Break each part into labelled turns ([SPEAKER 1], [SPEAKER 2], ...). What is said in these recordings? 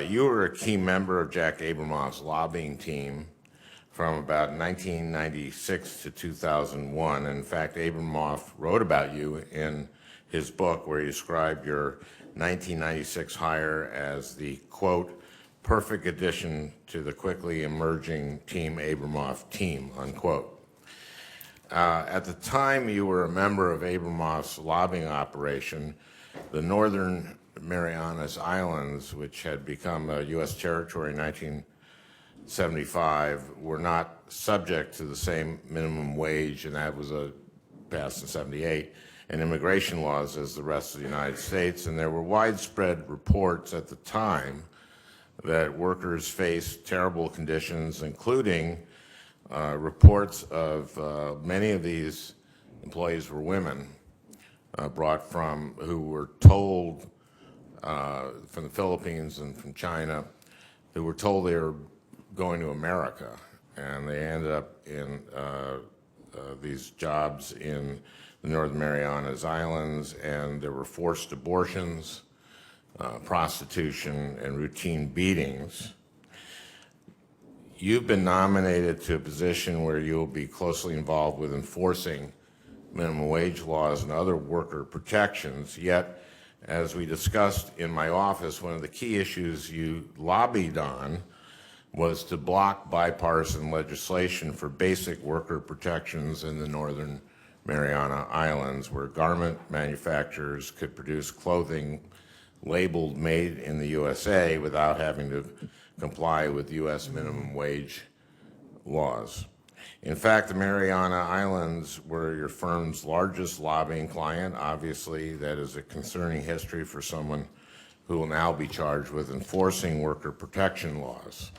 [SPEAKER 1] You were a key member of Jack Abramoff's lobbying team from about 1996 to 2001. In fact, Abramoff wrote about you in his book where he described your 1996 hire as the, quote, perfect addition to the quickly emerging Team Abramoff team, unquote. At the time you were a member of Abramoff's lobbying operation, the Northern Marianas Islands, which had become a U.S. territory in 1975, were not subject to the same minimum wage, and that was passed in 78, and immigration laws as the rest of the United States. And there were widespread reports at the time that workers faced terrible conditions, including reports of many of these employees were women who were told from the Philippines and from China, who were told they were going to America, and they ended up in these jobs in the Northern Marianas Islands, and there were forced abortions, prostitution, and routine beatings. You've been nominated to a position where you'll be closely involved with enforcing minimum wage laws and other worker protections, yet, as we discussed in my office, one of the key issues you lobbied on was to block bipartisan legislation for basic worker protections in the Northern Mariana Islands, where garment manufacturers could produce clothing labeled made in the USA without having to comply with U.S. minimum wage laws. In fact, the Mariana Islands were your firm's largest lobbying client. Obviously, that is a concerning history for someone who will now be charged with enforcing worker protection laws.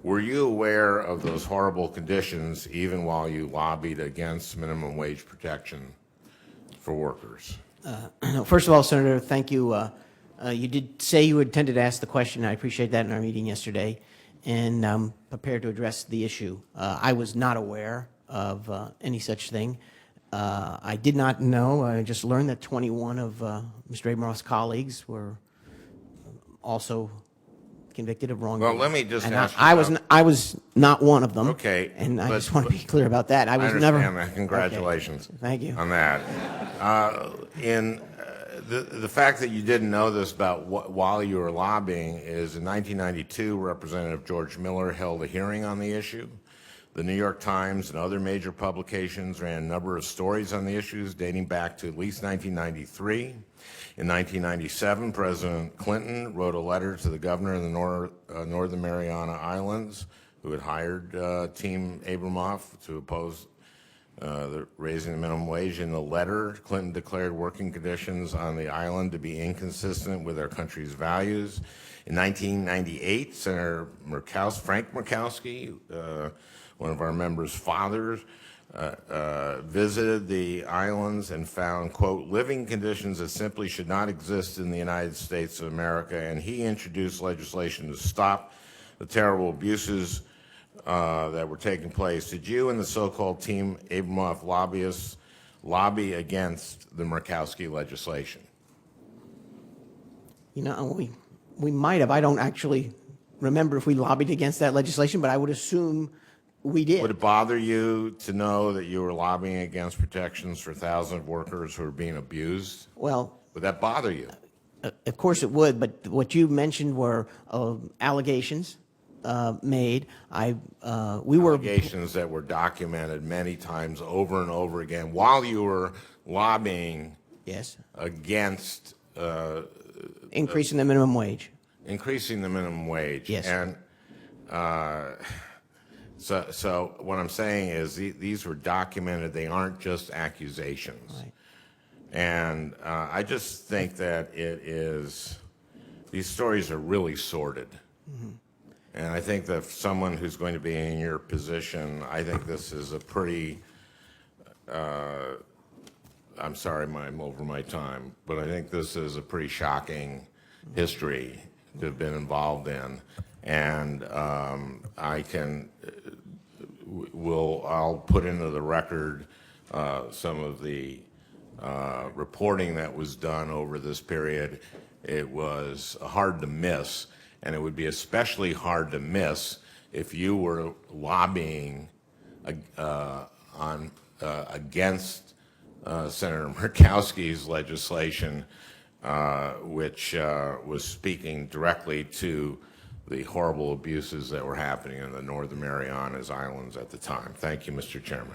[SPEAKER 1] Were you aware of those horrible conditions even while you lobbied against minimum wage protection for workers?
[SPEAKER 2] First of all, Senator, thank you. You did say you intended to ask the question. I appreciate that in our meeting yesterday, and I'm prepared to address the issue. I was not aware of any such thing. I did not know. I just learned that 21 of Mr. Abramoff's colleagues were also convicted of wrongdoing.
[SPEAKER 1] Well, let me just ask you.
[SPEAKER 2] I was not one of them.
[SPEAKER 1] Okay.
[SPEAKER 2] And I just want to be clear about that. I
[SPEAKER 1] understand that. Congratulations.
[SPEAKER 2] Okay. Thank you.
[SPEAKER 1] On that. The fact that you didn't know this about while you were lobbying is in 1992, Representative George Miller held a hearing on the issue. The New York Times and other major publications ran a number of stories on the issues dating back to at least 1993. In 1997, President Clinton wrote a letter to the governor of the Northern Mariana Islands, who had hired Team Abramoff to oppose the raising the minimum wage. In the letter, Clinton declared working conditions on the island to be inconsistent with our country's values. In 1998, Senator Frank Murkowski, one of our members' fathers, visited the islands and found, quote, living conditions that simply should not exist in the United States of America, and he introduced legislation to stop the terrible abuses that were taking place. Did you and the so-called Team Abramoff lobbyists lobby against the Murkowski legislation?
[SPEAKER 2] You know, we might have. I don't actually remember if we lobbied against that legislation, but I would assume we did.
[SPEAKER 1] Would it bother you to know that you were lobbying against protections for thousands of workers who are being abused?
[SPEAKER 2] Well,
[SPEAKER 1] would that bother you?
[SPEAKER 2] Of course it would, but what you mentioned were allegations made. We were
[SPEAKER 1] allegations that were documented many times over and over again while you were lobbying.
[SPEAKER 2] Yes.
[SPEAKER 1] Against
[SPEAKER 2] increasing the minimum wage.
[SPEAKER 1] Increasing the minimum wage.
[SPEAKER 2] Yes.
[SPEAKER 1] And so what I'm saying is these were documented. They aren't just accusations.
[SPEAKER 2] Right.
[SPEAKER 1] And I just think that these stories are really sordid. Mm-hmm. And I think that someone who's going to be in your position, I think this is a pretty, I'm sorry I'm over my time, but I think this is a pretty shocking history to have been involved in. And I'll put into the record some of the reporting that was done over this period. It was hard to miss, and it would be especially hard to miss if you were lobbying against Senator Murkowski's legislation, which was speaking directly to the horrible abuses that were happening in the Northern Marianas Islands at the time. Thank you, Mr. Chairman.